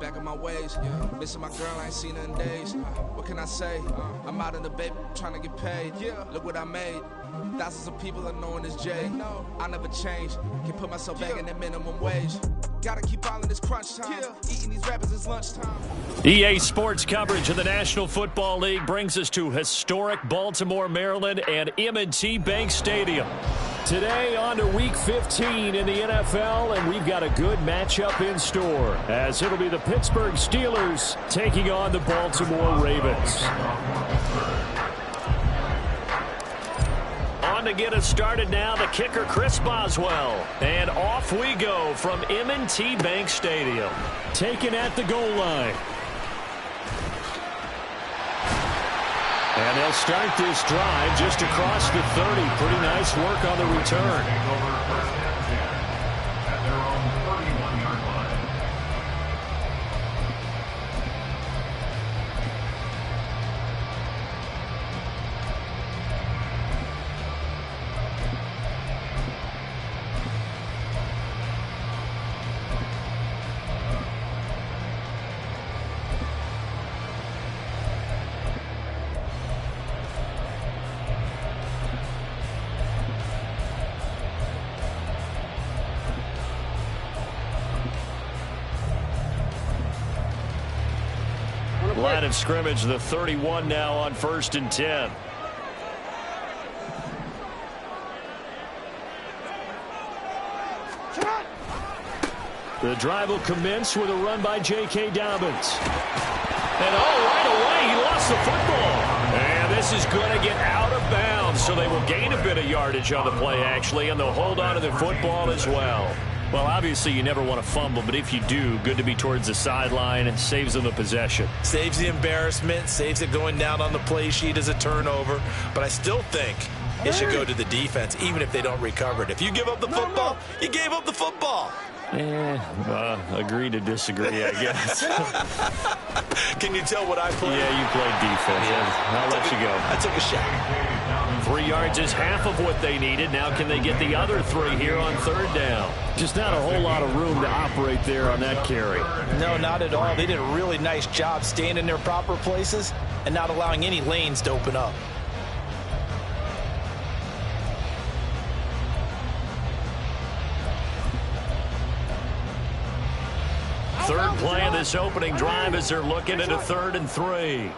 Back on my ways, missing my girl, I ain't seen her in days. What can I say? I'm out in the baby, trying to get paid. Look what I made. Thousands of people are knowing this Jay. I never change. Can put myself back in that minimum wage. Gotta keep all in this crunch time. Eating these rappers is lunchtime. EA Sports coverage of the National Football League brings us to historic Baltimore, Maryland, and M&T Bank Stadium. Today on to Week 15 in the NFL, and we've got a good matchup in store, as it'll be the Pittsburgh Steelers taking on the Baltimore Ravens. On to get us started now, the kicker Chris Boswell. And off we go from M&T Bank Stadium. Taken at the goal line. And they'll start this drive just across the 30. Pretty nice work on the return. Line of scrimmage, the 31 now on 1st and 10. The drive will commence with a run by J.K. Dobbins. And right away, he lost the football. And this is going to get out of bounds, so they will gain a bit of yardage on the play, actually, and they'll hold on to the football as well. Well, obviously, you never want to fumble, but if you do, good to be towards the sideline and saves them the possession. Saves the embarrassment, saves it going down on the play sheet as a turnover. But I still think it should go to the defense, even if they don't recover it. If you give up the football, you gave up the football. Agree to disagree, I guess. Can you tell what I played? Yeah, you played defense. Yeah. I'll let you go. I took a shot. 3 yards is half of what they needed. Now can they get the other 3 here on 3rd down? Just not a whole lot of room to operate there on that carry. No, not at all. They did a really nice job staying in their proper places and not allowing any lanes to open up. Third play of this opening drive as they're looking at a 3rd and 3.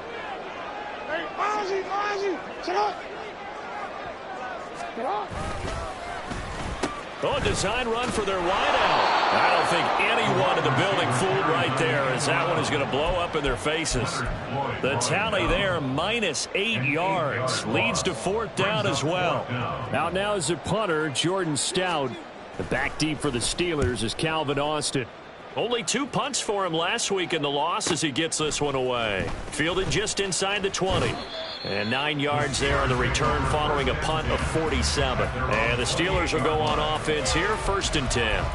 Design run for their wideout. I don't think anyone in the building fooled right there, as that one is going to blow up in their faces. The tally there, -8 yards. Leads to 4th down as well. Out now is the punter, Jordan Stout. The back deep for the Steelers is Calvin Austin. Only 2 punts for him last week in the loss as he gets this one away. Fielded just inside the 20. And 9 yards there on the return following a punt of 47. And the Steelers will go on offense here, 1st and 10.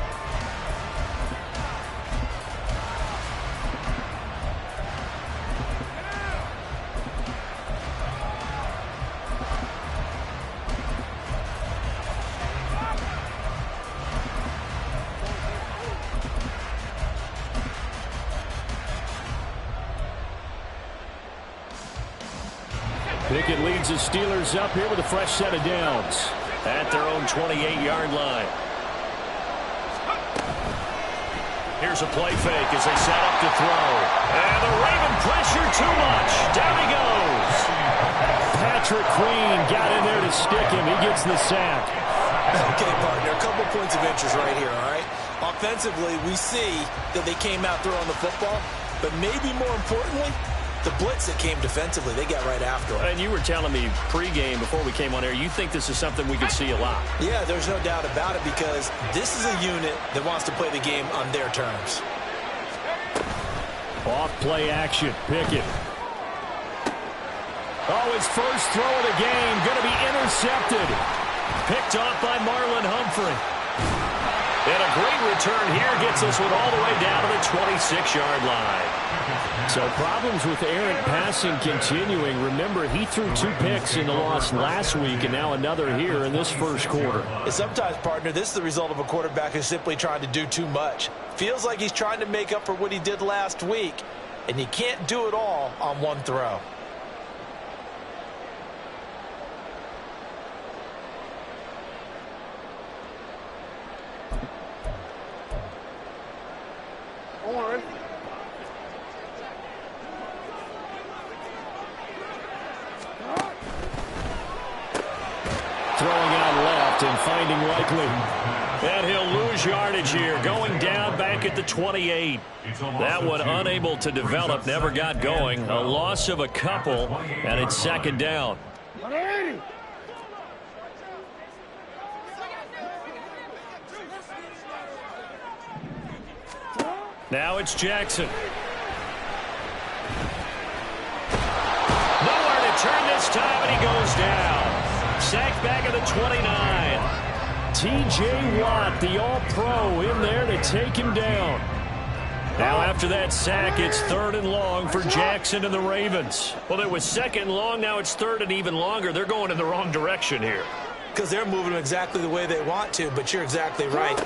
Pickett leads the Steelers up here with a fresh set of downs at their own 28-yard line. Here's a play fake as they set up to throw. And the Raven pressure too much. Down he goes. Patrick Queen got in there to stick him. He gets the sack. Okay, partner, a couple points of interest right here, all right? Offensively, we see that they came out throwing the football, but maybe more importantly, the blitz that came defensively, they got right after it. And you were telling me pregame before we came on air, you think this is something we could see a lot. Yeah, there's no doubt about it, because this is a unit that wants to play the game on their terms. Off play action, Pickett. Oh, his first throw of the game, going to be intercepted. Picked off by Marlon Humphrey. And a great return here gets this one all the way down to the 26-yard line. So problems with errant passing continuing. Remember, he threw 2 picks in the loss last week, and now another here in this first quarter. And sometimes, partner, this is the result of a quarterback who's simply trying to do too much. Feels like he's trying to make up for what he did last week, and you can't do it all on one throw. Throwing out left and finding Likely. And he'll lose yardage here, going down back at the 28. That one unable to develop, never got going. A loss of a couple, and it's second down. Now it's Jackson. Nowhere to turn this time, and he goes down. Sacked back at the 29. T.J. Watt, the All-Pro, in there to take him down. Now after that sack, it's 3rd and long for Jackson and the Ravens. Well, it was 2nd and long. Now it's 3rd and even longer. They're going in the wrong direction here. Because they're moving them exactly the way they want to, but you're exactly right.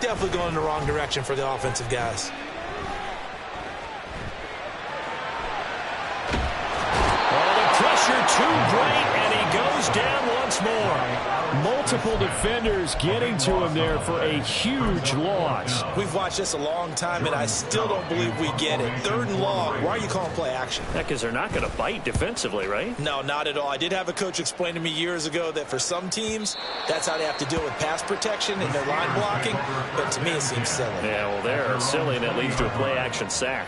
Definitely going in the wrong direction for the offensive guys. Oh, the pressure too great, and he goes down once more. Multiple defenders getting to him there for a huge loss. We've watched this a long time, and I still don't believe we get it. 3rd and long. Why are you calling play action? Yeah, because they're not going to bite defensively, right? No, not at all. I did have a coach explain to me years ago that for some teams, that's how they have to deal with pass protection and their line blocking. But to me, it seems silly. Yeah, well, they're silly, and it leads to a play-action sack.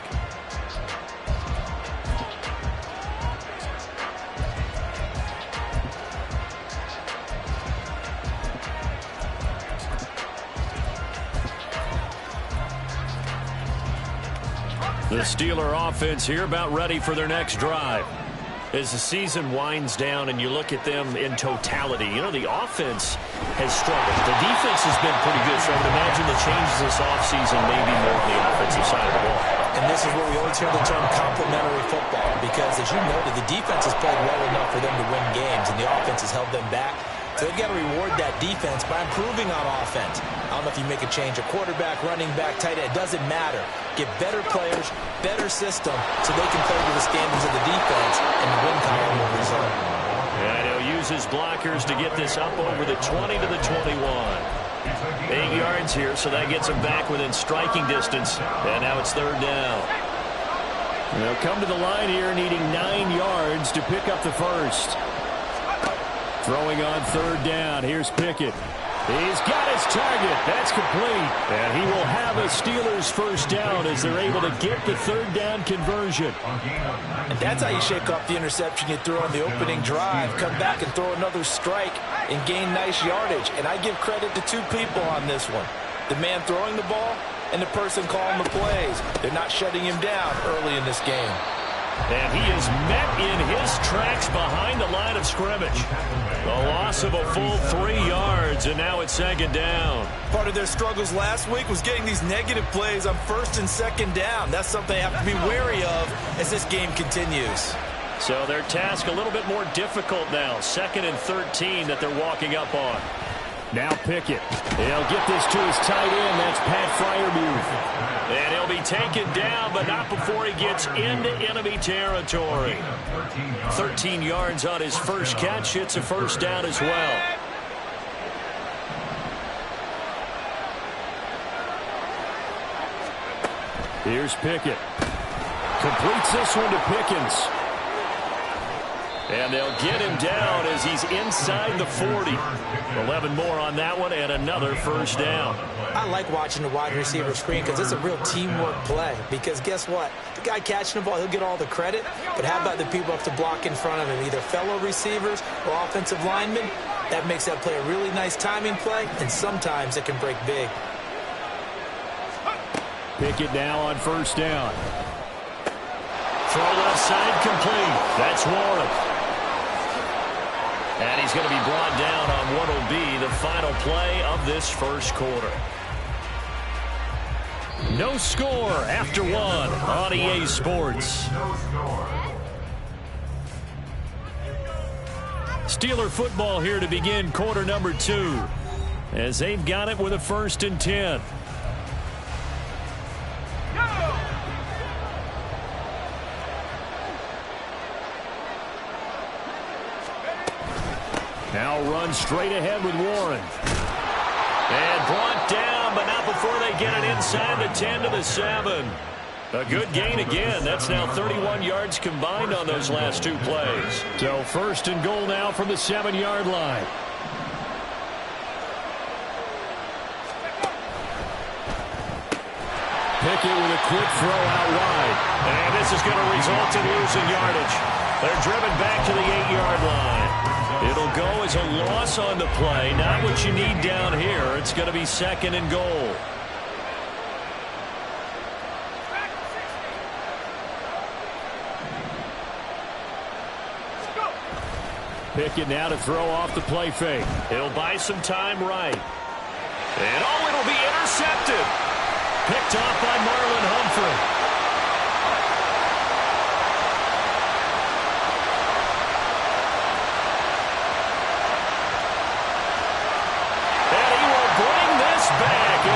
The Steeler offense here about ready for their next drive. As the season winds down and you look at them in totality, you know, the offense has struggled. The defense has been pretty good, so I would imagine the changes this offseason may be more on the offensive side of the ball. And this is where we always hear the term complementary football, because as you noted, the defense has played well enough for them to win games, and the offense has held them back. So they've got to reward that defense by improving on offense. I don't know if you make a change, a quarterback, running back, tight end, it doesn't matter. Get better players, better system, so they can play to the standards of the defense, and the win column will result. And he'll use his blockers to get this up over the 20 to the 21. 8 yards here, so that gets him back within striking distance. And now it's 3rd down. They'll come to the line here needing 9 yards to pick up the first. Throwing on 3rd down. Here's Pickett. He's got his target. That's complete. And he will have a Steelers first down as they're able to get the 3rd down conversion. And that's how you shake off the interception you threw on the opening drive. Come back and throw another strike and gain nice yardage. And I give credit to 2 people on this one. The man throwing the ball and the person calling the plays. They're not shutting him down early in this game. And he is met in his tracks behind the line of scrimmage. A loss of a full 3 yards, and now it's 2nd down. Part of their struggles last week was getting these negative plays on 1st and 2nd down. That's something they have to be wary of as this game continues. So their task a little bit more difficult now. 2nd and 13 that they're walking up on. Now Pickett. He'll get this to his tight end. That's Pat Freiermuth. And he'll be taken down, but not before he gets into enemy territory. 13 yards on his first catch. It's a first down as well. Here's Pickett. Completes this one to Pickens. And they'll get him down as he's inside the 40. 11 more on that one and another first down. I like watching the wide receiver screen because it's a real teamwork play. Because guess what? The guy catching the ball, he'll get all the credit. But how about the people have to block in front of him, either fellow receivers or offensive linemen? That makes that play a really nice timing play, and sometimes it can break big. Pickett now on first down. Throw left side complete. That's Warren. And he's going to be brought down on what will be the final play of this first quarter. No score after one on EA Sports. Steeler football here to begin quarter number 2 as they've got it with a 1st and 10. Now run straight ahead with Warren. And brought down, but not before they get it inside the 10 to the 7. A good gain again. That's now 31 yards combined on those last 2 plays. So 1st and goal now from the 7-yard line. Pickett with a quick throw out wide. And this is going to result in losing yardage. They're driven back to the 8-yard line. It'll go as a loss on the play. Not what you need down here. It's going to be 2nd and goal. Pickett now to throw off the play fake. He'll buy some time right. And it'll be intercepted. Picked off by Marlon Humphrey.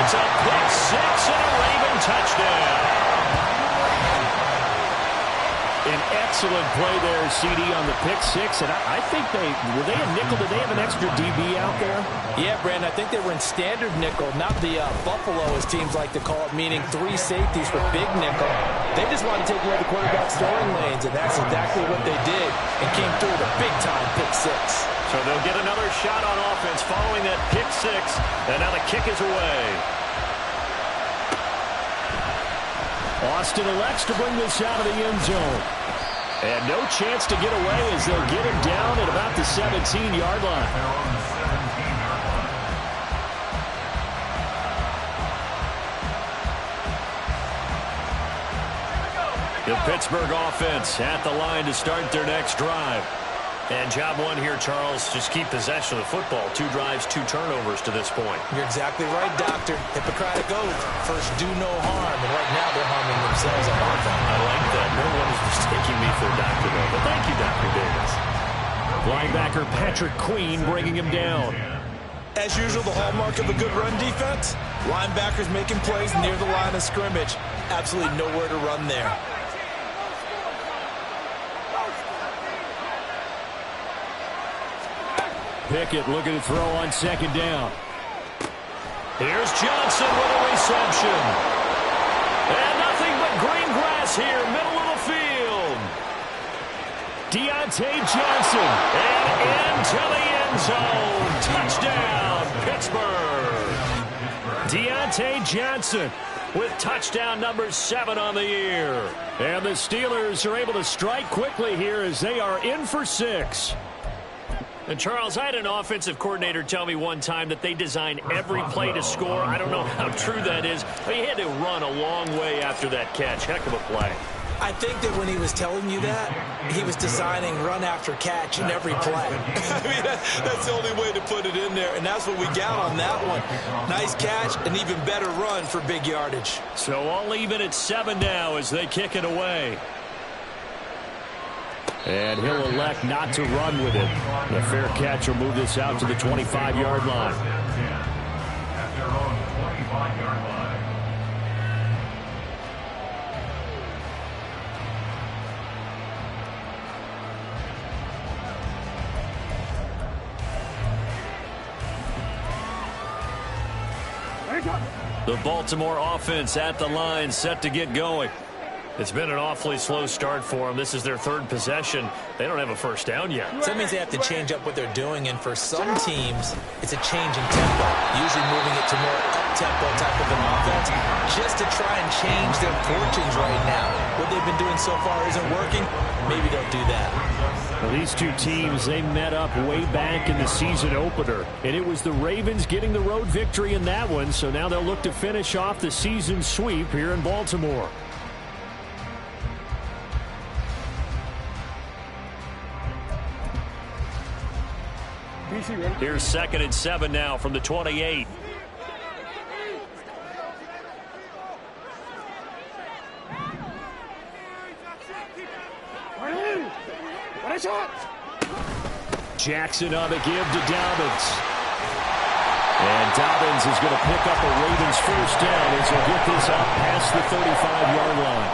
It's a pick 6 and a Raven touchdown. An excellent play there, CD, on the pick 6. And I think were they a nickel? Did they have an extra DB out there? Yeah, Brandon, I think they were in standard nickel, not the Buffalo, as teams like to call it, meaning 3 safeties for big nickel. They just wanted to take away the quarterback's throwing lanes, and that's exactly what they did, and came through with a big-time pick 6. So they'll get another shot on offense following that pick 6, and now the kick is away. Austin elects to bring this out of the end zone. And no chance to get away as they'll get him down at about the 17-yard line. The Pittsburgh offense at the line to start their next drive. And job one here, Charles, just keep possession of the football. 2 drives, 2 turnovers to this point. You're exactly right, Doctor. Hippocratic oath. First, do no harm. And right now, they're harming themselves on offense. I like that. No one is mistaking me for a doctor, though. But thank you, Dr. Davis. Linebacker Patrick Queen bringing him down. As usual, the hallmark of a good run defense, linebackers making plays near the line of scrimmage. Absolutely nowhere to run there. Pickett looking to throw on 2nd down. Here's Johnson with a reception. And nothing but green grass here, middle of the field. Deontay Johnson. And into the end zone. Touchdown, Pittsburgh. Deontay Johnson with touchdown number 7 on the year. And the Steelers are able to strike quickly here as they are in for 6. And, Charles, I had an offensive coordinator tell me one time that they design every play to score. I don't know how true that is, but he had to run a long way after that catch. Heck of a play. I think that when he was telling you that, he was designing run after catch in every play. I mean, that's the only way to put it in there, and that's what we got on that one. Nice catch, an even better run for big yardage. So all even at 7 now as they kick it away. And he'll elect not to run with it. The fair catch will move this out to the 25-yard line. The Baltimore offense at the line, set to get going. It's been an awfully slow start for them. This is their 3rd possession. They don't have a first down yet. So that means they have to change up what they're doing, and for some teams, it's a change in tempo, usually moving it to more up-tempo type of an offense, just to try and change their fortunes right now. What they've been doing so far isn't working. Maybe they'll do that. Well, these 2 teams, they met up way back in the season opener, and it was the Ravens getting the road victory in that one, so now they'll look to finish off the season sweep here in Baltimore. Here's 2nd and 7 now from the 28. Jackson on the give to Dobbins. And Dobbins is going to pick up a Ravens first down as he'll get this out past the 35-yard line.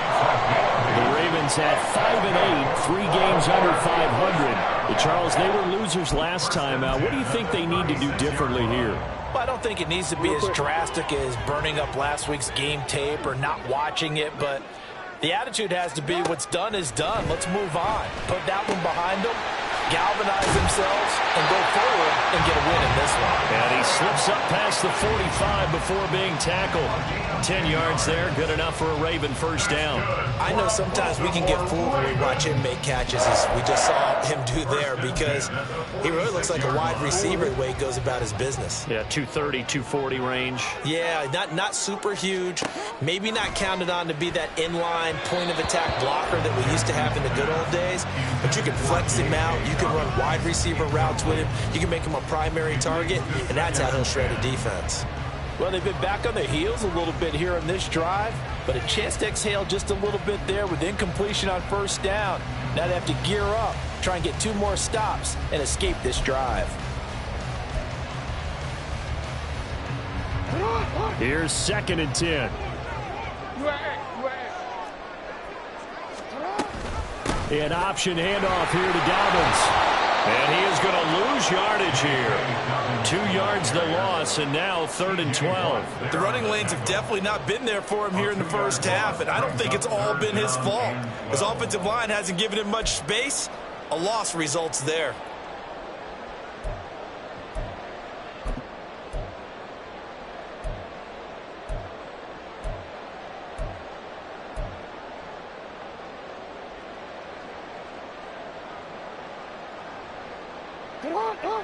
The Ravens at 5-8, 3 games under 500. Charles, they were losers last time out. What do you think they need to do differently here? Well, I don't think it needs to be as drastic as burning up last week's game tape or not watching it, but the attitude has to be what's done is done. Let's move on. Put that one behind them, galvanize themselves, and go forward and get a win in this one. And he slips up past the 45 before being tackled. 10 yards there, good enough for a Raven first down. I know sometimes we can get fooled when we watch him make catches, as we just saw him do there, because he really looks like a wide receiver the way he goes about his business. Yeah, 230, 240 range. Yeah, not super huge. Maybe not counted on to be that inline point-of-attack blocker that we used to have in the good old days, but you can flex him out. You can run wide receiver routes with him. You can make him a primary target, and that's how he'll shred a defense. Well, they've been back on their heels a little bit here in this drive, but a chance to exhale just a little bit there with incompletion on first down. Now they have to gear up, try and get 2 more stops, and escape this drive. Here's 2nd and 10. An option handoff here to Dobbins. And he is going to lose yardage here. 2 yards the loss, and now 3rd and 12. The running lanes have definitely not been there for him here in the first half, and I don't think it's all been his fault. His offensive line hasn't given him much space. A loss results there.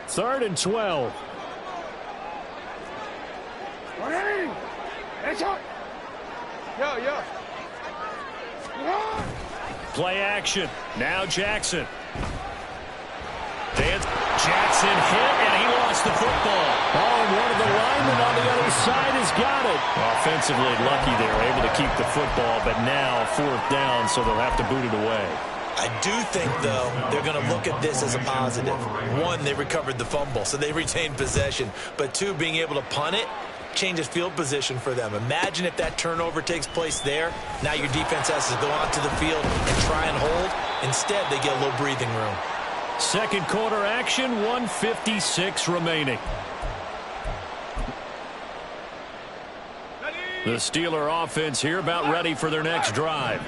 Third and 12. Play action. Now Jackson. Jackson hit, and he lost the football. Oh, and one of the linemen on the other side has got it. Offensively lucky they're able to keep the football, but now 4th down, so they'll have to boot it away. I do think, though, they're going to look at this as a positive. 1, they recovered the fumble, so they retained possession. But 2, being able to punt it changes field position for them. Imagine if that turnover takes place there. Now your defense has to go onto the field and try and hold. Instead, they get a little breathing room. Second quarter action, 1:56 remaining. The Steeler offense here about ready for their next drive.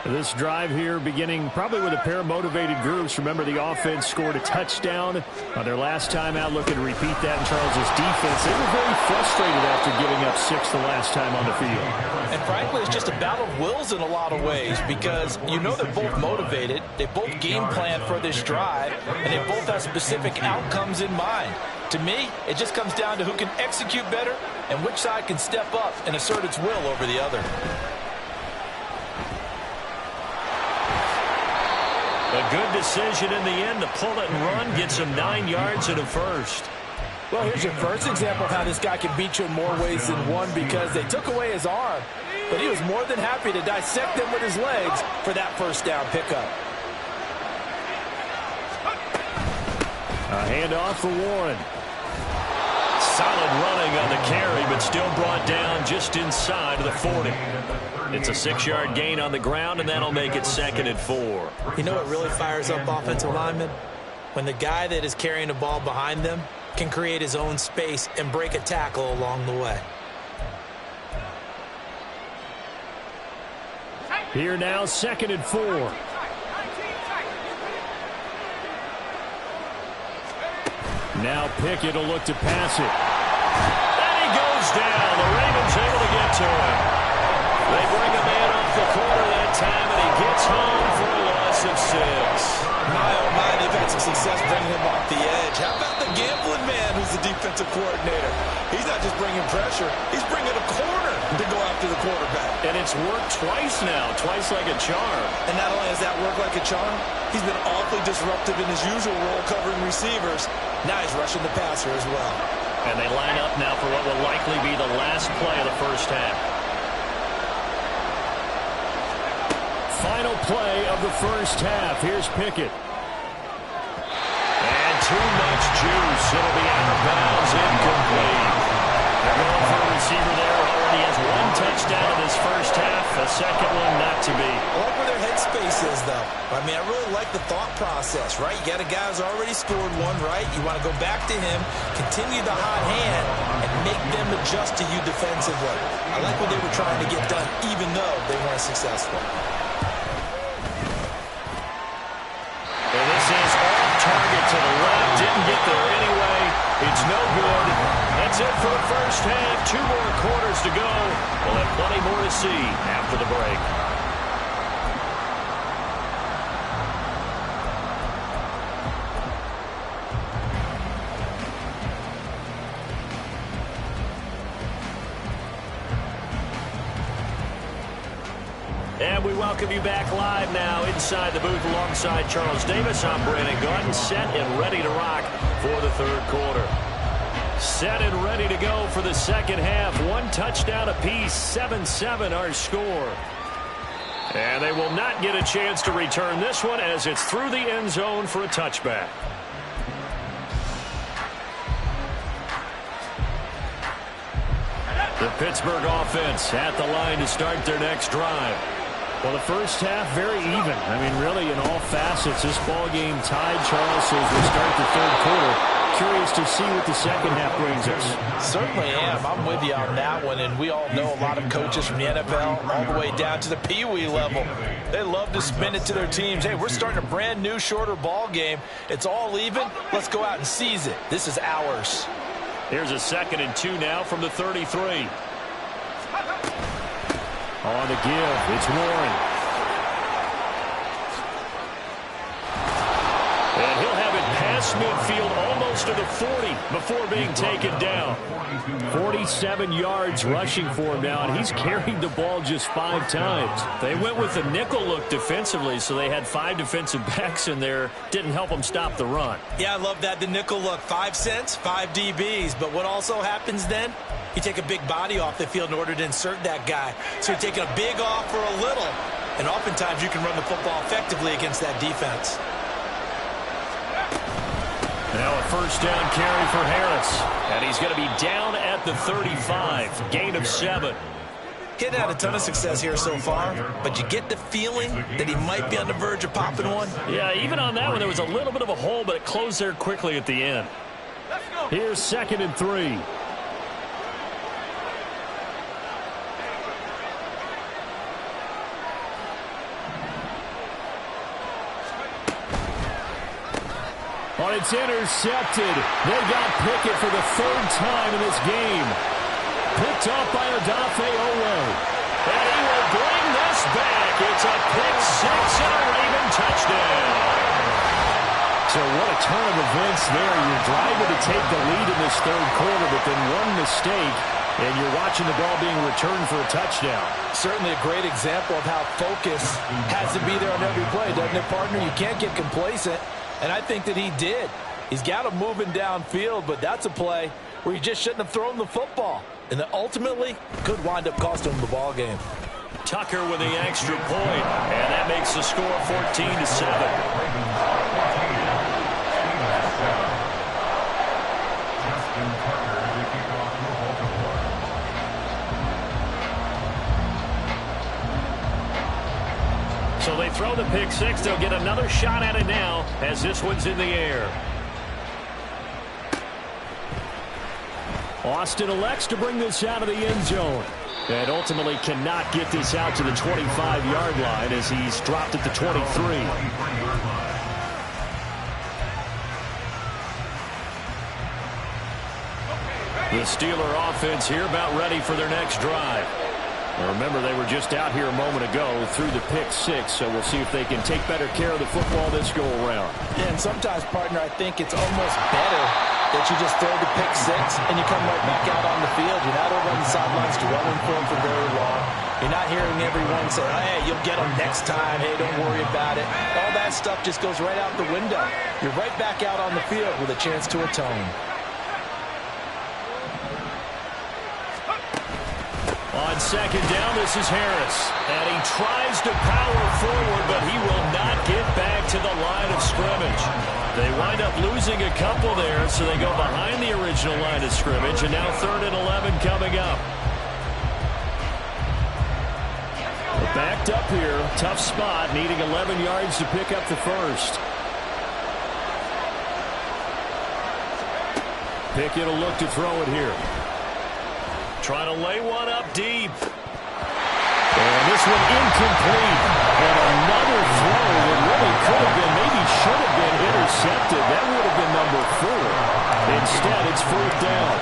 This drive here beginning probably with a pair of motivated groups. Remember, the offense scored a touchdown on their last time out, looking to repeat that in Charles's defense. They were very frustrated after giving up 6 the last time on the field. And frankly, it's just a battle of wills in a lot of ways, because you know they're both motivated, they both game plan for this drive, and they both have specific outcomes in mind. To me, it just comes down to who can execute better and which side can step up and assert its will over the other. A good decision in the end to pull it and run, gets him 9 yards and a first. Well, here's your first example of how this guy can beat you in more ways than one, because they took away his arm, but he was more than happy to dissect them with his legs for that first down pickup. A handoff for Warren. Solid running on the carry, but still brought down just inside of the 40. It's a 6-yard gain on the ground, and that'll make it 2nd and 4. You know what really fires up offensive linemen? When the guy that is carrying the ball behind them can create his own space and break a tackle along the way. Here now, 2nd and 4. Now Pickett will look to pass it. And he goes down. The Ravens able to get to him. They bring a man off the corner that time, and he gets home for a loss of 6. My, oh my, they've had some success bringing him off the edge. How about the gambling man who's the defensive coordinator? He's not just bringing pressure, he's bringing a corner to go after the quarterback. And it's worked twice now, twice like a charm. And not only has that worked like a charm, he's been awfully disruptive in his usual role covering receivers. Now he's rushing the passer as well. And they line up now for what will likely be the last play of the first half. Final play of the first half. Here's Pickett. too much juice. It'll be out of bounds, incomplete. They're going for a receiver there. Already has one touchdown in his first half. A second one not to be. I like where their headspace is, though. I mean, I really like the thought process, right? You got a guy who's already scored one, right? You want to go back to him, continue the hot hand, and make them adjust to you defensively. I like what they were trying to get done, even though they weren't successful. And this is off target to the left. Didn't get there anyway. It's no good. That's it for the first half. 2 more quarters to go. We'll have plenty more to see after the break. And we welcome you back live now inside the booth alongside Charles Davis. I'm Brandon Gaudin, set and ready to rock for the third quarter. Set and ready to go for the second half. 1 touchdown apiece, 7-7 our score. And they will not get a chance to return this one as it's through the end zone for a touchback. The Pittsburgh offense at the line to start their next drive. Well, the first half, very even. I mean, really, in all facets, this ball game tied, Charles, as we start the third quarter. Curious to see what the second half brings us. Certainly am. I'm with you on that one, and we all know a lot of coaches from the NFL all the way down to the Pee-wee level. They love to spin it to their teams. Hey, we're starting a brand new, shorter ball game. It's all even. Let's go out and seize it. This is ours. Here's a 2nd and 2 now from the 33. On the give, it's Warren. And he'll have it past midfield almost to the 40 before being taken down. 47 yards rushing for him now, and he's carried the ball just 5 times. They went with a nickel look defensively, so they had 5 defensive backs in there. Didn't help them stop the run. Yeah, I love that, the nickel look. 5 cents, 5 DBs. But what also happens then? You take a big body off the field in order to insert that guy. So you're taking a big off for a little. And oftentimes you can run the football effectively against that defense. Now a first down carry for Harris. And he's going to be down at the 35. Gain of 7. He hadn't had a ton of success here so far, but you get the feeling that he might be on the verge of popping one. Yeah, even on that one, there was a little bit of a hole, but it closed there quickly at the end. Here's 2nd and 3. Oh, it's intercepted. They got Pickett for the 3rd time in this game. Picked up by Odafe Oweh. And he will bring this back. It's a pick 6 and a Raven touchdown. So what a turn of events there. You're driving to take the lead in this third quarter, but then one mistake, and you're watching the ball being returned for a touchdown. Certainly a great example of how focus has to be there on every play, doesn't it, partner? You can't get complacent. And I think that he did. He's got him moving downfield, but that's a play where you just shouldn't have thrown the football. And that ultimately could wind up costing him the ball game. Tucker with the extra point, and that makes the score 14-7. So they throw the pick 6. They'll get another shot at it now as this one's in the air. Austin elects to bring this out of the end zone. And ultimately cannot get this out to the 25-yard line as he's dropped at the 23. The Steeler offense here about ready for their next drive. Now remember, they were just out here a moment ago through the pick 6, so we'll see if they can take better care of the football this go around. Yeah, and sometimes, partner, I think it's almost better that you just throw the pick 6 and you come right back out on the field. You're not over on the sidelines dwelling for him for very long. You're not hearing everyone say, hey, you'll get him next time. Hey, don't worry about it. All that stuff just goes right out the window. You're right back out on the field with a chance to atone. On second down, this is Harris. And he tries to power forward, but he will not get back to the line of scrimmage. They wind up losing a couple there, so they go behind the original line of scrimmage, and now 3rd and 11 coming up. Backed up here, tough spot, needing 11 yards to pick up the first. Pickett will look to throw it here. Trying to lay one up deep. And this one incomplete. And another throw that really could have been, maybe should have been intercepted. That would have been number 4. Instead, it's 4th down.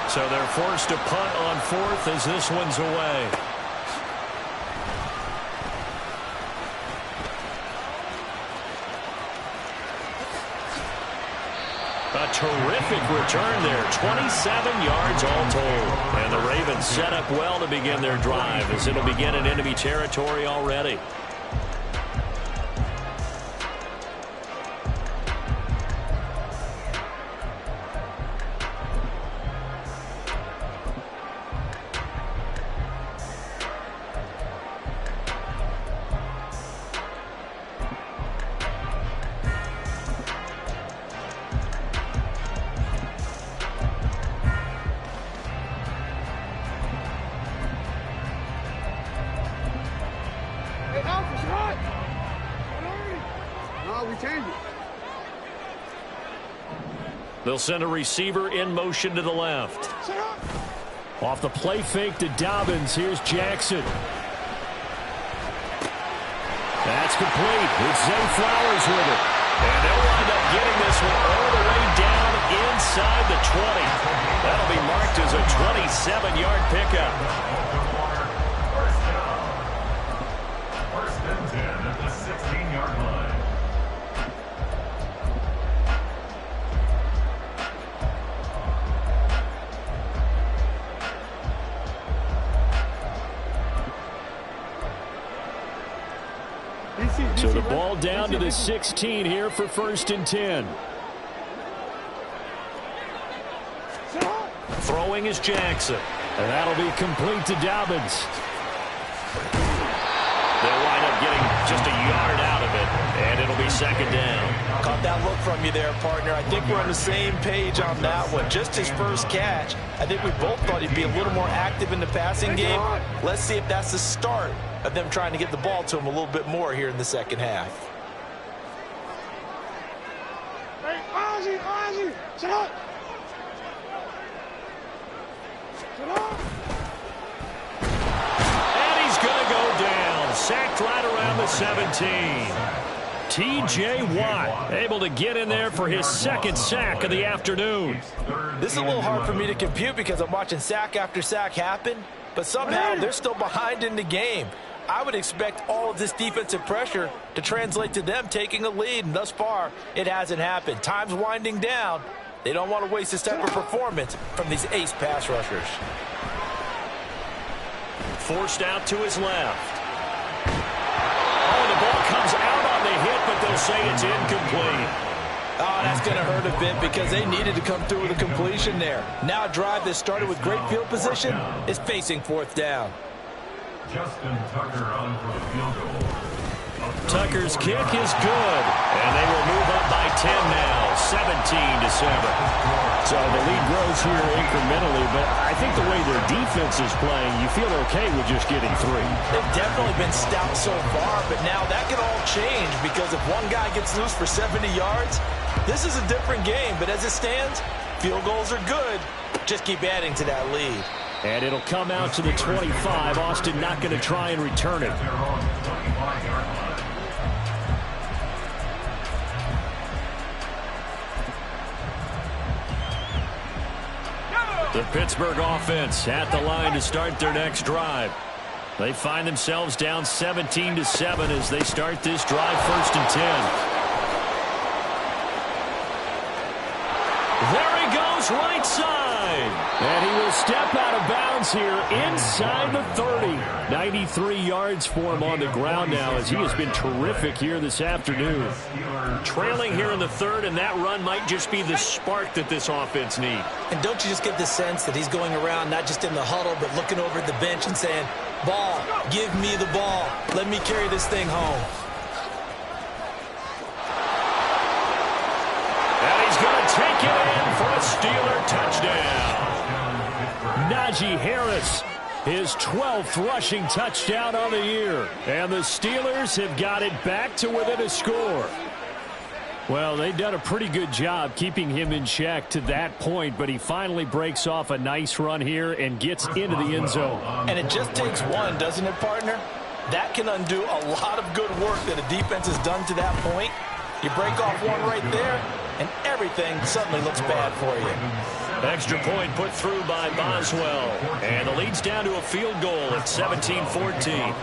So they're forced to punt on 4th as this one's away. A terrific return there. 27 yards all told. And the Ravens set up well to begin their drive as it'll begin in enemy territory already. They'll send a receiver in motion to the left. Off the play fake to Dobbins. Here's Jackson. That's complete. It's Zay Flowers with it. And they'll wind up getting this one all the way down inside the 20. That'll be marked as a 27-yard pickup. First and 10 at the 16-yard line. So the ball down to the 16 here for 1st and 10. Throwing is Jackson. And that'll be complete to Dobbins. They'll wind up getting just a yard out of it, and it'll be 2nd down. Caught that look from you there, partner. I think we're on the same page on that one. Just his first catch. I think we both thought he'd be a little more active in the passing game. Let's see if that's the start of them trying to get the ball to him a little bit more here in the second half. Hey, Ozzie, shut up. And he's going to go down. Sacked right around the 17. T.J. Watt able to get in there for his 2nd sack of the afternoon. This is a little hard for me to compute because I'm watching sack after sack happen, but somehow they're still behind in the game. I would expect all of this defensive pressure to translate to them taking a lead, and thus far, it hasn't happened. Time's winding down. They don't want to waste this type of performance from these ace pass rushers. Forced out to his left. Oh, the ball comes out on the hit, but they'll say it's incomplete. Oh, that's going to hurt a bit because they needed to come through with a completion there. Now a drive that started with great field position is facing 4th down. Justin Tucker on for the field goal. Tucker's kick is good, and they will move up by 10 now, 17-7. So the lead grows here incrementally, but I think the way their defense is playing, you feel okay with just getting 3. They've definitely been stout so far, but now that can all change because if one guy gets loose for 70 yards, this is a different game. But as it stands, field goals are good. Just keep adding to that lead. And it'll come out to the 25. Austin not going to try and return it. The Pittsburgh offense at the line to start their next drive. They find themselves down 17-7 as they start this drive, 1st and 10. There he goes, right side. And he will step out of bounds here inside the 30. 93 yards for him on the ground now as he has been terrific here this afternoon. Trailing here in the 3rd, and that run might just be the spark that this offense needs. And don't you just get the sense that he's going around not just in the huddle but looking over at the bench and saying, ball, give me the ball. Let me carry this thing home. He's going to take it in for a Steeler touchdown. Najee Harris, his 12th rushing touchdown on the year. And the Steelers have got it back to within a score. Well, they've done a pretty good job keeping him in check to that point, but he finally breaks off a nice run here and gets into the end zone. And it just takes one, doesn't it, partner? That can undo a lot of good work that a defense has done to that point. You break off one right there, and everything suddenly looks bad for you. Extra point put through by Boswell. And the lead's down to a field goal at 17-14.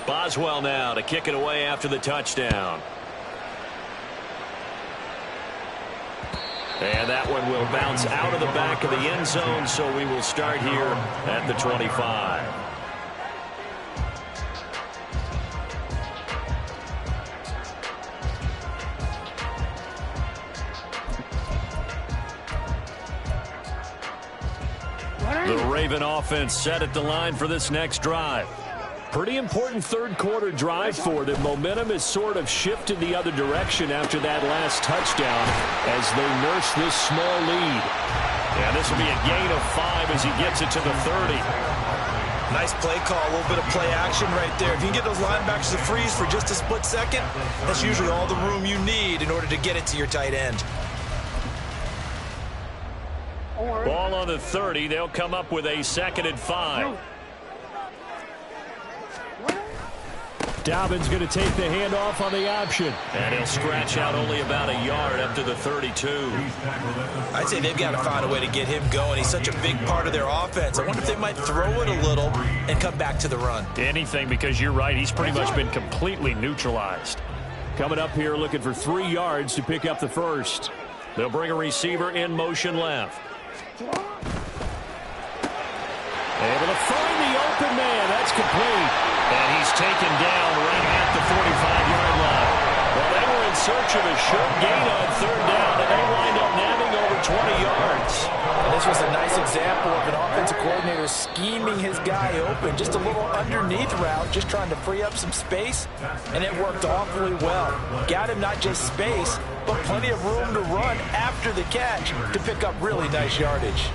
Boswell now to kick it away after the touchdown. And that one will bounce out of the back of the end zone, so we will start here at the 25. The Raven offense set at the line for this next drive. Pretty important third-quarter drive for them. Momentum has sort of shifted the other direction after that last touchdown as they nurse this small lead. Yeah, this will be a gain of 5 as he gets it to the 30. Nice play call, a little bit of play action right there. If you can get those linebackers to freeze for just a split second, that's usually all the room you need in order to get it to your tight end. Ball on the 30. They'll come up with a 2nd and 5. Dobbins going to take the handoff on the option. And he'll scratch out only about a yard up to the 32. I'd say they've got to find a way to get him going. He's such a big part of their offense. I wonder if they might throw it a little and come back to the run. Anything, because you're right. He's pretty much been completely neutralized. Coming up here looking for 3 yards to pick up the first. They'll bring a receiver in motion left. Able to find the open man. That's complete. And he's taken down right at the 45-yard line. Well, they were in search of a short gain on 3rd down, and they wind up nabbing over 20 yards. And this was a nice example of an offensive coordinator scheming his guy open. Just a little underneath route, just trying to free up some space, and it worked awfully well. Got him not just space, but plenty of room to run after the catch to pick up really nice yardage.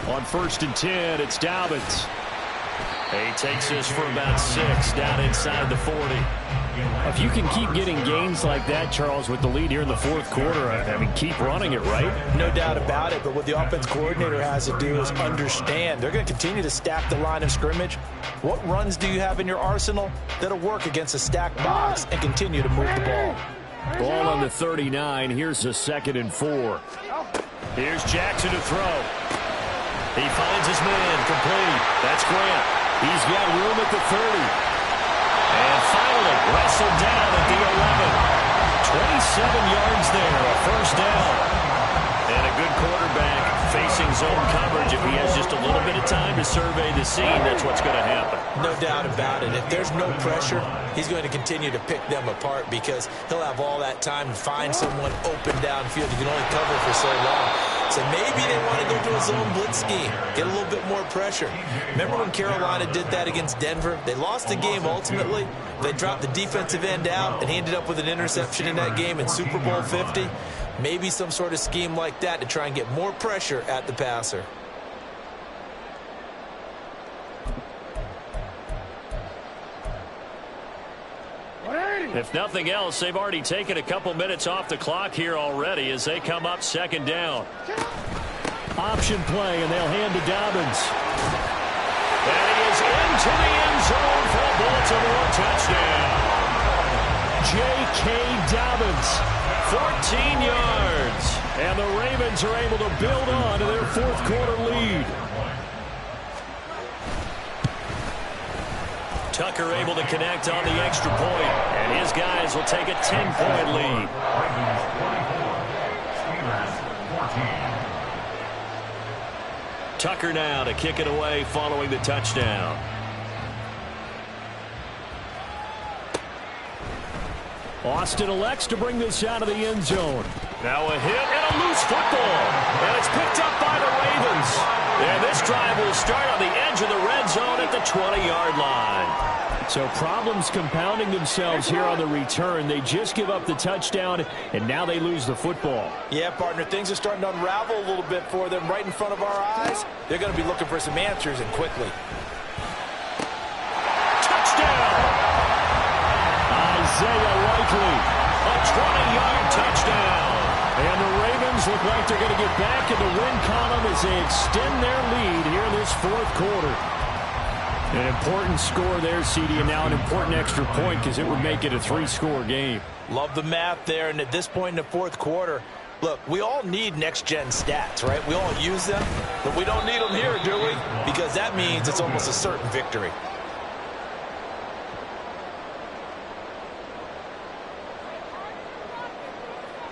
On 1st and 10, it's Dobbins. He takes this for about 6 down inside the 40. If you can keep getting gains like that, Charles, with the lead here in the 4th quarter, I mean, keep running it, right? No doubt about it, but what the offense coordinator has to do is understand. They're going to continue to stack the line of scrimmage. What runs do you have in your arsenal that'll work against a stacked box and continue to move the ball? Ball on the 39. Here's a 2nd and 4. Here's Jackson to throw. He finds his man complete. That's Grant. He's got room at the 30. And finally wrestled down at the 11. 27 yards there, a 1st down. And a good quarterback facing zone coverage. If he has just a little bit of time to survey the scene, that's what's going to happen. No doubt about it. If there's no pressure, he's going to continue to pick them apart because he'll have all that time to find someone open downfield. He can only cover for so long. So maybe they want to go to a zone blitz scheme, get a little bit more pressure. Remember when Carolina did that against Denver? They lost the game ultimately. They dropped the defensive end out, and he ended up with an interception in that game in Super Bowl 50. Maybe some sort of scheme like that to try and get more pressure at the passer. If nothing else, they've already taken a couple minutes off the clock here already as they come up 2nd down. Option play, and they'll hand to Dobbins. And he is into the end zone for a Baltimore touchdown. J.K. Dobbins. 14 yards. And the Ravens are able to build on to their 4th quarter lead. Tucker able to connect on the extra point, and his guys will take a 10-point lead. Tucker now to kick it away following the touchdown. Austin elects to bring this out of the end zone. Now a hit and a loose football. And it's picked up by the Ravens. And this drive will start on the edge of the red zone at the 20-yard line. So problems compounding themselves here on the return. They just give up the touchdown, and now they lose the football. Yeah, partner, things are starting to unravel a little bit for them right in front of our eyes. They're going to be looking for some answers, and quickly. Touchdown! Isaiah Likely, A 20-yard touchdown. and the Ravens look like they're going to get back in the win column as they extend their lead here in this fourth quarter. An important score there, CD, and now an important extra point because it would make it a 3-score game. Love the math there, and at this point in the fourth quarter, look, we all need next-gen stats, right? We all use them, but we don't need them here, do we? Because that means it's almost a certain victory.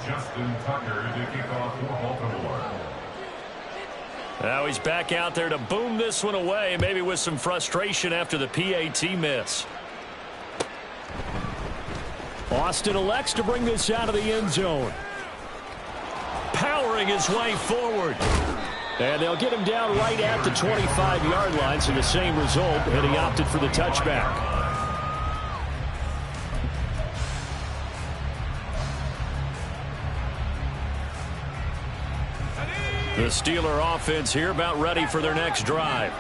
Justin Tucker to kick off for Baltimore. Now he's back out there to boom this one away, maybe with some frustration after the PAT miss. Austin elects to bring this out of the end zone. Powering his way forward. And they'll get him down right at the 25-yard line, so the same result, and he opted for the touchback. The Steeler offense here about ready for their next drive.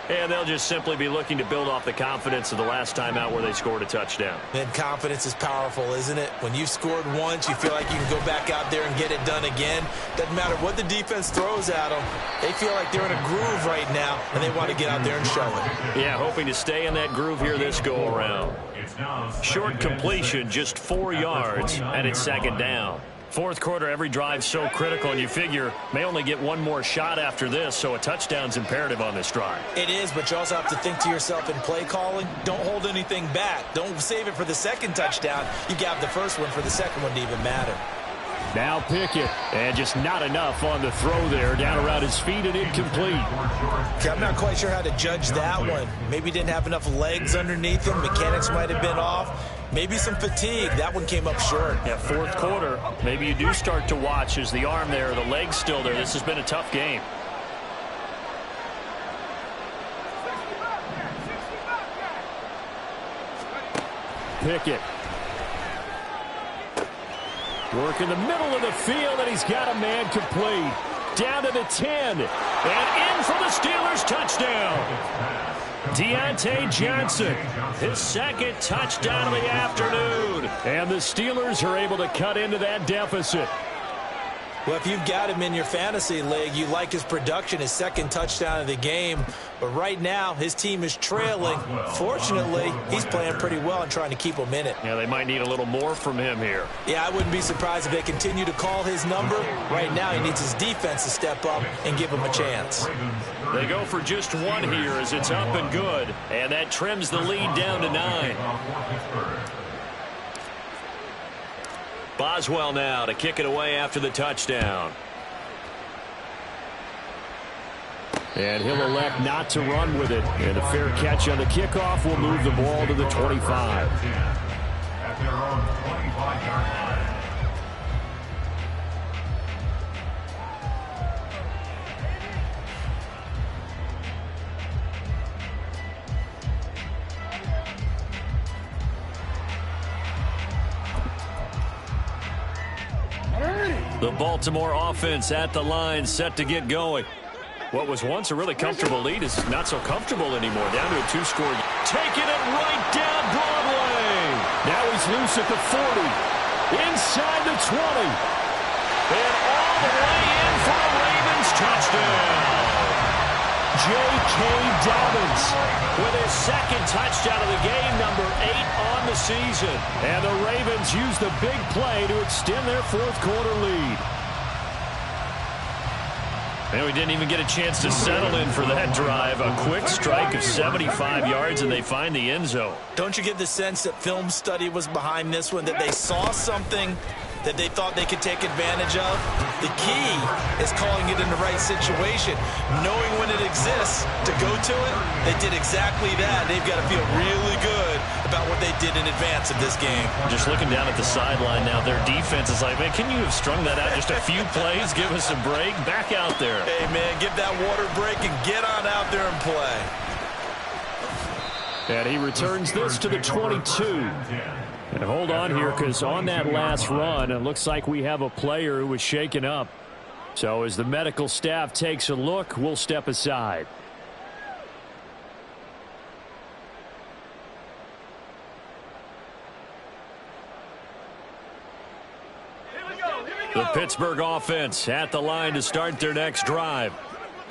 And they'll just simply be looking to build off the confidence of the last time out where they scored a touchdown. And confidence is powerful, isn't it? When you've scored once, you feel like you can go back out there and get it done again. Doesn't matter what the defense throws at them. They feel like they're in a groove right now, and they want to get out there and show it. Yeah, hoping to stay in that groove here this go-around. Short completion, just 4 yards, and it's second down. Fourth quarter, every drive so critical, and you figure may only get one more shot after this, so a touchdown's imperative on this drive. It is, but you also have to think to yourself in play calling, don't hold anything back. Don't save it for the second touchdown. You got the first one for the second one to even matter. Now Pickett, and just not enough on the throw there, down around his feet and incomplete. Okay, I'm not quite sure how to judge that one. Maybe didn't have enough legs underneath him. Mechanics might have been off. Maybe some fatigue. That one came up short. Yeah, fourth quarter, maybe you do start to watch as the arm there, the leg's still there. This has been a tough game. Pickett. Work in the middle of the field, and he's got a man complete. Down to the 10. And in for the Steelers touchdown. Deontay Johnson, his second touchdown of the afternoon. And the Steelers are able to cut into that deficit. Well, if you've got him in your fantasy league, you like his production, his second touchdown of the game. But right now, his team is trailing. Fortunately, he's playing pretty well and trying to keep them in it. Yeah, they might need a little more from him here. Yeah, I wouldn't be surprised if they continue to call his number. Right now, he needs his defense to step up and give him a chance. They go for just one here as it's up and good. And that trims the lead down to 9. Boswell now to kick it away after the touchdown. And he'll elect not to run with it. And a fair catch on the kickoff will move the ball to the 25. At their own 25-yard line. The Baltimore offense at the line, set to get going. What was once a really comfortable lead is not so comfortable anymore. Down to a 2-score. Taking it right down Broadway. Now he's loose at the 40. Inside the 20. And all the way in for a Ravens touchdown. J.K. Dobbins with his second touchdown of the game, number 8 on the season. And the Ravens use the big play to extend their fourth quarter lead. And we didn't even get a chance to settle in for that drive. A quick strike of 75 yards, and they find the end zone. Don't you get the sense that film study was behind this one, that they saw something that they thought they could take advantage of. The key is calling it in the right situation, knowing when it exists to go to it. They did exactly that. They've got to feel really good about what they did in advance of this game. Just looking down at the sideline now, their defense is like, man, can you have strung that out just a few plays? Give us a break. Back out there. Hey, man, give that water break and get on out there and play. And he returns this to the 22. And hold on here, because on that last run, it looks like we have a player who was shaken up. So as the medical staff takes a look, we'll step aside. The Pittsburgh offense at the line to start their next drive.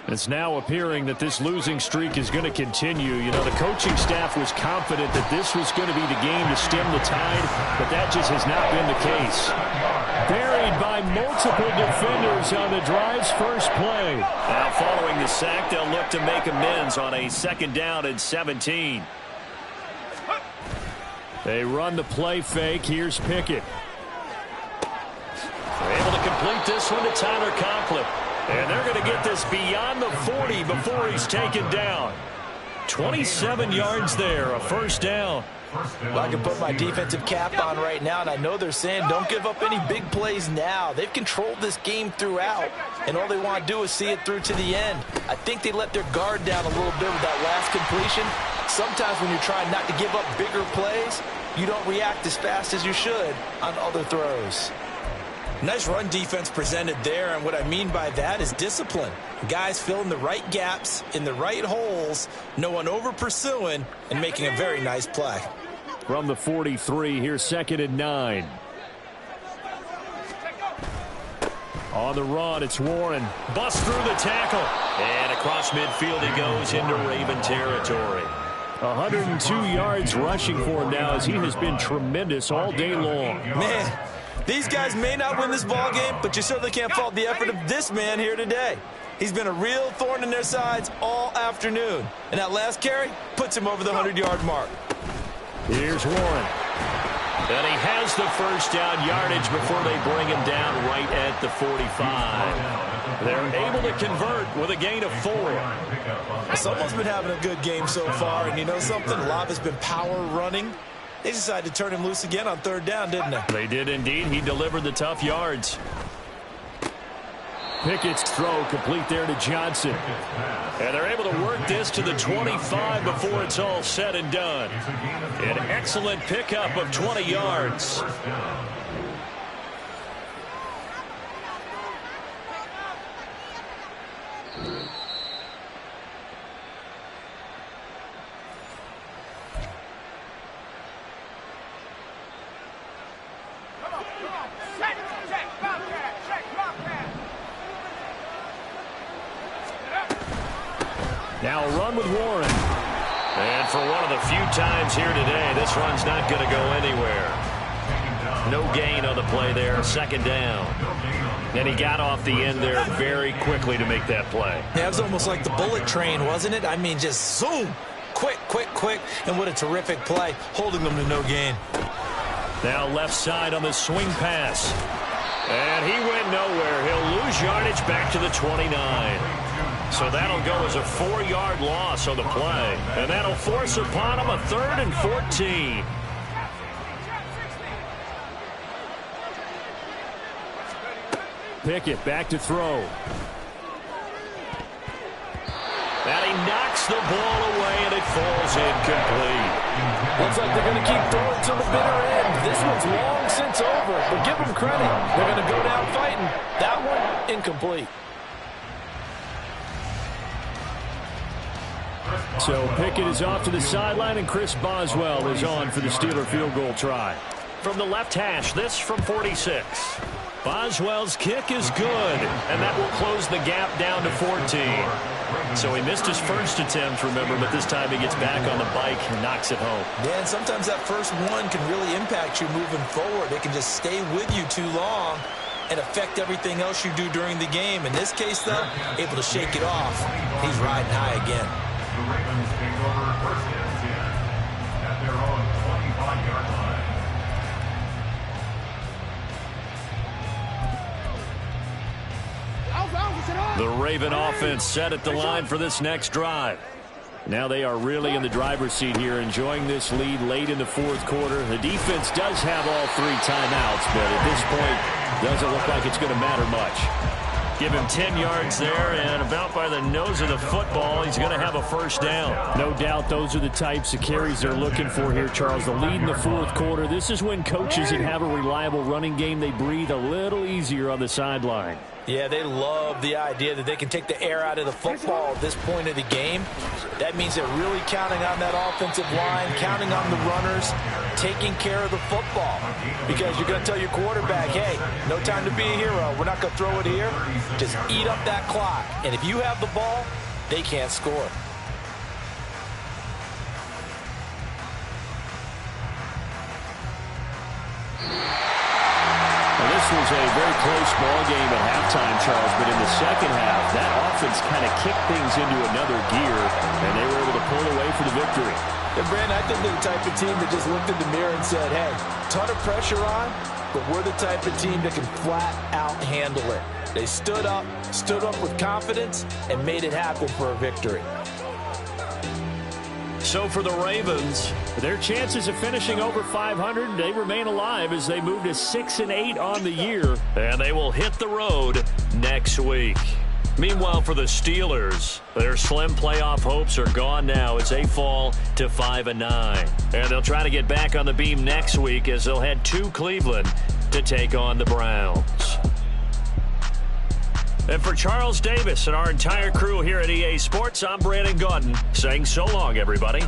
It's now appearing that this losing streak is going to continue. You know, the coaching staff was confident that this was going to be the game to stem the tide, but that just has not been the case. Buried by multiple defenders on the drive's first play. Now following the sack, they'll look to make amends on a 2nd down and 17. They run the play fake. Here's Pickett. They're able to complete this one to Tyler Conklin. And they're going to get this beyond the 40 before he's taken down. 27 yards there, a 1st down. Well, I can put my defensive cap on right now, and I know they're saying don't give up any big plays now. They've controlled this game throughout, and all they want to do is see it through to the end. I think they let their guard down a little bit with that last completion. Sometimes when you're trying not to give up bigger plays, you don't react as fast as you should on other throws. Nice run defense presented there, and what I mean by that is discipline. Guys filling the right gaps in the right holes, no one over pursuing, and making a very nice play. From the 43, here's 2nd and 9. On the run, it's Warren. Busts through the tackle. And across midfield he goes into Raven territory. 102 yards rushing for him now, as he has been tremendous all day long. Man, these guys may not win this ball game, but you certainly can't fault the effort of this man here today. He's been a real thorn in their sides all afternoon. And that last carry puts him over the 100-yard mark. Here's Warren. And he has the 1st down yardage before they bring him down right at the 45. They're able to convert with a gain of 4. Someone's been having a good game so far, and you know something? Lava's been power running. They decided to turn him loose again on 3rd down, didn't they? They did indeed. He delivered the tough yards. Pickett's throw complete there to Johnson. And they're able to work this to the 25 before it's all said and done. An excellent pickup of 20 yards. Now a run with Warren. And for one of the few times here today, this run's not going to go anywhere. No gain on the play there, 2nd down. And he got off the end there very quickly to make that play. Yeah, it was almost like the bullet train, wasn't it? I mean, just zoom. Quick, quick, quick. And what a terrific play, holding them to no gain. Now left side on the swing pass. And he went nowhere. He'll lose yardage back to the 29. So that'll go as a 4-yard loss on the play. And that'll force upon him a 3rd and 14. Pickett back to throw. And he knocks the ball away, and it falls incomplete. Looks like they're going to keep throwing to the bitter end. This one's long since over, but give them credit. They're going to go down fighting. That one, incomplete. So Pickett is off to the sideline, and Chris Boswell is on for the Steeler field goal try. From the left hash, this from 46. Boswell's kick is good, and that will close the gap down to 14. So he missed his first attempt, remember, but this time he gets back on the bike and knocks it home. Yeah, and sometimes that first one can really impact you moving forward. It can just stay with you too long and affect everything else you do during the game. In this case, though, able to shake it off. He's riding high again. The Ravens take over 1st and 10 at their own 25-yard line. The Raven offense set at the line for this next drive. Now they are really in the driver's seat here, enjoying this lead late in the fourth quarter. The defense does have all 3 timeouts, but at this point, doesn't look like it's going to matter much. Give him 10 yards there, and about by the nose of the football, he's going to have a first down. No doubt those are the types of carries they're looking for here, Charles. The lead in the fourth quarter. This is when coaches that have a reliable running game, they breathe a little easier on the sideline. Yeah, they love the idea that they can take the air out of the football at this point of the game. That means they're really counting on that offensive line, counting on the runners, taking care of the football. Because you're going to tell your quarterback, hey, no time to be a hero. We're not going to throw it here. Just eat up that clock. And if you have the ball, they can't score. This was a very close ball game at halftime, Charles, but in the second half, that offense kind of kicked things into another gear, and they were able to pull away for the victory. And Brandon, I think they're the type of team that just looked in the mirror and said, hey, ton of pressure on, but we're the type of team that can flat out handle it. They stood up with confidence, and made it happen for a victory. So for the Ravens, their chances of finishing over 500, they remain alive as they move to 6-8 on the year. and they will hit the road next week. Meanwhile, for the Steelers, their slim playoff hopes are gone now as they fall to 5-9. And they'll try to get back on the beam next week as they'll head to Cleveland to take on the Browns. And for Charles Davis and our entire crew here at EA Sports, I'm Brandon Gaudin saying so long, everybody.